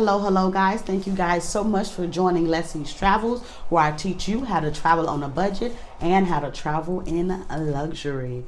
Hello guys. Thank you guys so much for joining Leslie's Travels, where I teach you how to travel on a budget and how to travel in a luxury.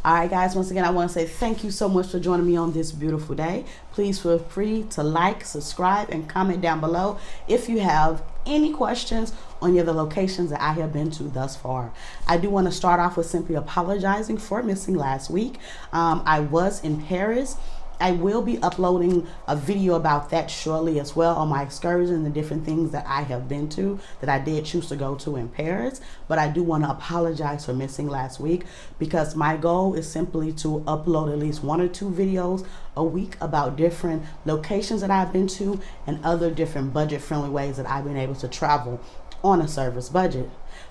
All right guys, once again I want to say thank you so much for joining me on this beautiful day. Please feel free to like, subscribe, and comment down below if you have any questions on any of the locations that I have been to thus far. I do want to start off with simply apologizing for missing last week. I was in Paris. I will be uploading a video about that shortly as well on my excursion and the different things that I have been to that I did choose to go to in Paris. But I do want to apologize for missing last week because my goal is simply to upload at least 1 or 2 videos a week about different locations that I've been to and other different budget-friendly ways that I've been able to travel on a service budget.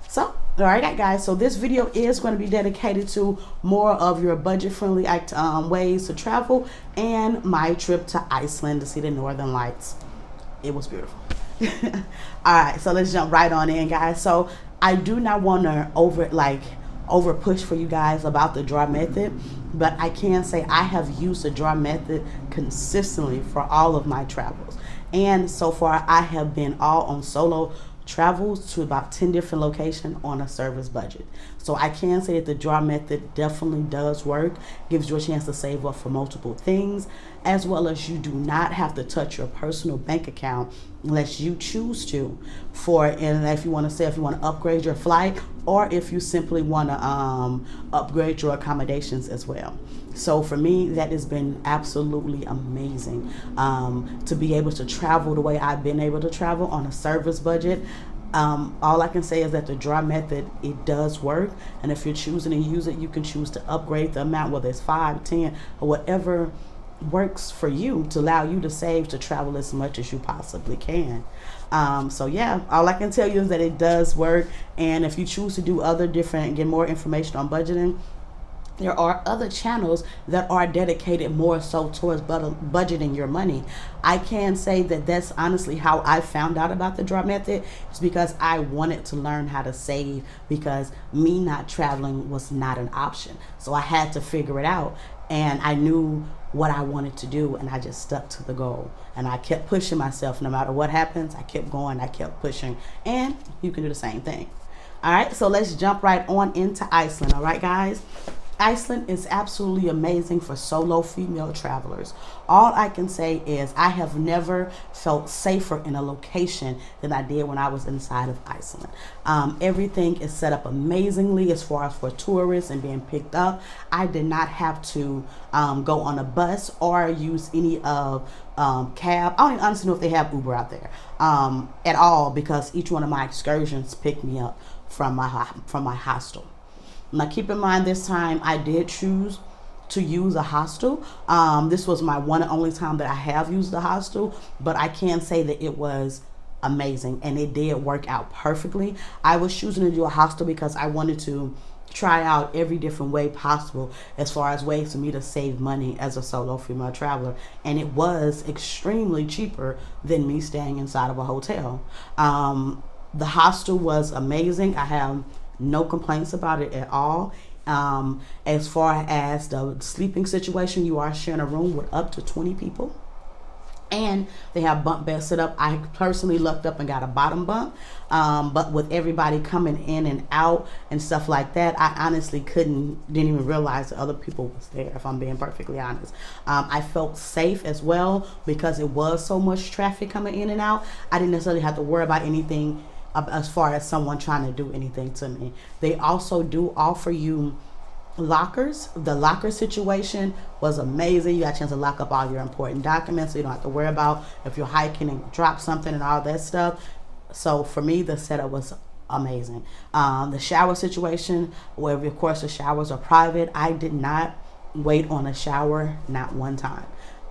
So, all right, guys, so this video is going to be dedicated to more of your budget-friendly ways to travel and my trip to Iceland to see the Northern Lights. It was beautiful. All right, so let's jump right on in, guys. So I do not want to over push for you guys about the draw method, but I can say I have used the draw method consistently for all of my travels. And so far, I have been all on solo travels to about 10 different locations on a service budget. So I can say that the draw method definitely does work, gives you a chance to save up for multiple things, as well as you do not have to touch your personal bank account unless you choose to. And if you want to upgrade your flight, or if you simply want to upgrade your accommodations as well. So for me, that has been absolutely amazing to be able to travel the way I've been able to travel on a service budget. All I can say is that the draw method, it does work. And if you're choosing to use it, you can choose to upgrade the amount, whether it's 5, 10, or whatever works for you to allow you to save to travel as much as you possibly can. So yeah, all I can tell you is that it does work. And if you choose to do other different and get more information on budgeting, there are other channels that are dedicated more so towards budgeting your money. I can say that that's honestly how I found out about the draw method. It's because I wanted to learn how to save, because me not traveling was not an option. So I had to figure it out, and I knew what I wanted to do, and I just stuck to the goal. And I kept pushing myself. No matter what happens, I kept going, I kept pushing, and you can do the same thing. All right, so let's jump right on into Iceland. All right, guys. Iceland is absolutely amazing for solo female travelers. All I can say is I have never felt safer in a location than I did when I was inside of Iceland. Everything is set up amazingly as far as for tourists and being picked up. I did not have to go on a bus or use any of cab. I don't even honestly know if they have Uber out there at all, because each one of my excursions picked me up from my hostel. Now keep in mind, this time I did choose to use a hostel. This was my one and only time that I have used a hostel, but I can say that it was amazing and it did work out perfectly. I was choosing to do a hostel because I wanted to try out every different way possible as far as ways for me to save money as a solo female traveler, and it was extremely cheaper than me staying inside of a hotel. The hostel was amazing. I have no complaints about it at all. As far as the sleeping situation, you are sharing a room with up to 20 people, and they have bunk beds set up. I personally lucked up and got a bottom bunk, but with everybody coming in and out and stuff like that, I honestly didn't even realize that other people was there, if I'm being perfectly honest. I felt safe as well because it was so much traffic coming in and out. I didn't necessarily have to worry about anything as far as someone trying to do anything to me. They also do offer you lockers. The locker situation was amazing. You got a chance to lock up all your important documents, so you don't have to worry about if you're hiking and drop something and all that stuff. So for me, the setup was amazing. The shower situation, where of course the showers are private, I did not wait on a shower, not one time,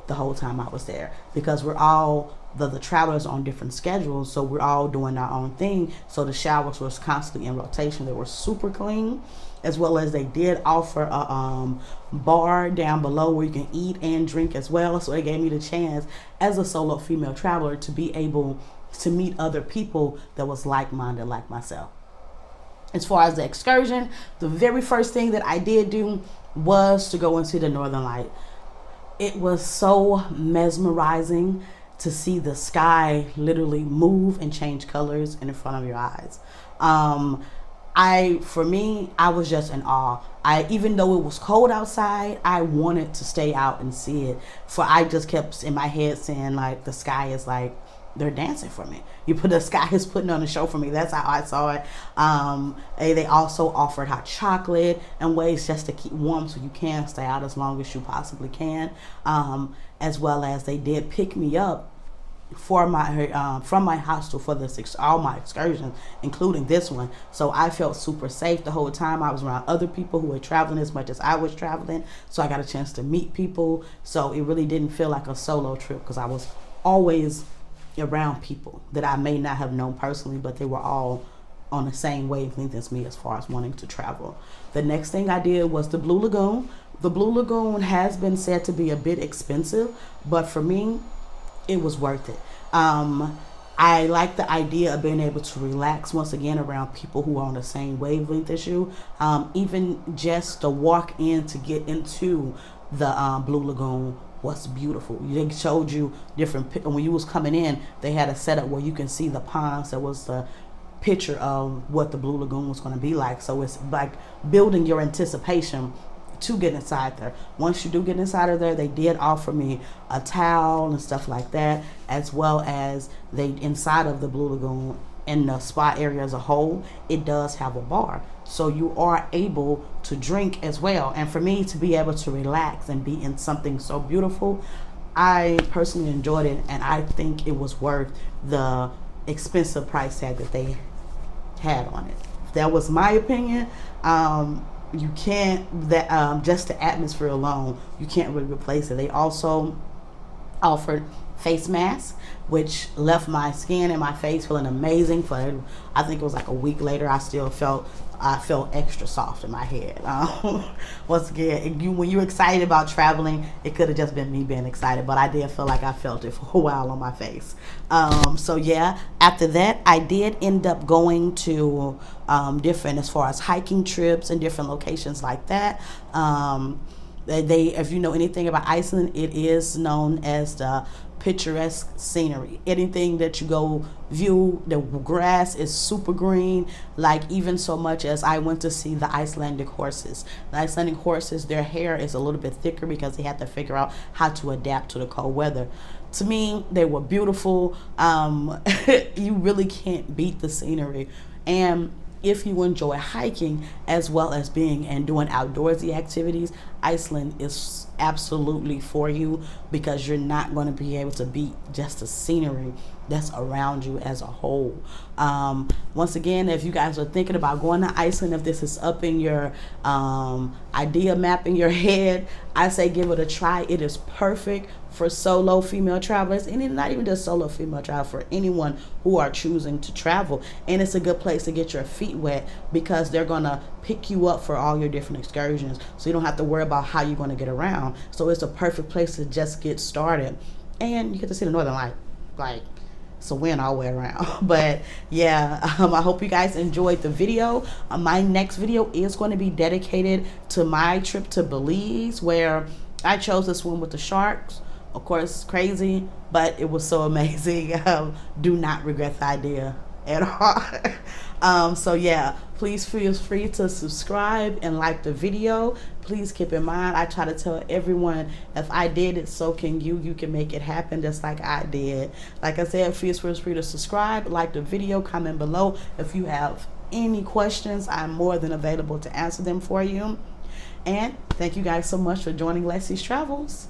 the whole time I was there, because we're all the travelers on different schedules, so we're all doing our own thing. So the showers was constantly in rotation. They were super clean, as well as they did offer a bar down below where you can eat and drink as well. So it gave me the chance as a solo female traveler to be able to meet other people that was like-minded like myself. As far as the excursion, the very first thing that I did do was to go and see the Northern Light. It was so mesmerizing to see the sky literally move and change colors in front of your eyes. For me, I was just in awe. Even though it was cold outside, I wanted to stay out and see it. For I just kept in my head saying like, the sky is like, they're dancing for me. The sky is putting on a show for me. That's how I saw it. They also offered hot chocolate and ways just to keep warm, so you can stay out as long as you possibly can. As well as they did pick me up for my from my hostel for all my excursions, including this one. So I felt super safe the whole time. I was around other people who were traveling as much as I was traveling, so I got a chance to meet people. So it really didn't feel like a solo trip, because I was always around people that I may not have known personally, but they were all on the same wavelength as me as far as wanting to travel. The next thing I did was the Blue Lagoon. The Blue Lagoon has been said to be a bit expensive, but for me, it was worth it. I like the idea of being able to relax once again around people who are on the same wavelength as you. Even just the walk in to get into the Blue Lagoon was beautiful. They showed you different, when you was coming in, they had a setup where you can see the ponds. That was the picture of what the Blue Lagoon was going to be like. So it's like building your anticipation to get inside there. Once you do get inside of there, they did offer me a towel and stuff like that, as well as they inside of the Blue Lagoon, in the spa area as a whole, it does have a bar, so you are able to drink as well. And for me to be able to relax and be in something so beautiful, I personally enjoyed it, and I think it was worth the expensive price tag that they had on it. That was my opinion. You can't, just the atmosphere alone, you can't really replace it. They also offered face masks, which left my skin and my face feeling amazing. For I think it was like a week later, I felt extra soft in my head. Once again, when you're excited about traveling, it could have just been me being excited, but I did feel like I felt it for a while on my face. So yeah, after that, I did end up going to different, as far as hiking trips and different locations like that. If you know anything about Iceland, it is known as the picturesque scenery. Anything that you go view, the grass is super green, like even so much as I went to see the Icelandic horses. The Icelandic horses, their hair is a little bit thicker because they had to figure out how to adapt to the cold weather. To me, they were beautiful. You really can't beat the scenery. And if you enjoy hiking as well as being and doing outdoorsy activities, Iceland is absolutely for you, because you're not going to be able to beat just the scenery that's around you as a whole. Once again, if you guys are thinking about going to Iceland, if this is up in your idea map in your head, I say give it a try. It is perfect for solo female travelers, and it's not even just solo female travel, for anyone who are choosing to travel. And it's a good place to get your feet wet, because they're gonna pick you up for all your different excursions, so you don't have to worry about how you're going to get around. So it's a perfect place to just get started, and you get to see the Northern Light. Like, it's a win all the way around. But yeah, I hope you guys enjoyed the video. My next video is going to be dedicated to my trip to Belize, where I chose to swim with the sharks. Of course, crazy, but it was so amazing. Do not regret the idea at all. So yeah, please feel free to subscribe and like the video. Please keep in mind, I try to tell everyone, if I did it, so can you. You can make it happen just like I did. Like I said, feel free to subscribe, like the video, comment below. If you have any questions, I'm more than available to answer them for you. And thank you guys so much for joining Leslie's Travels.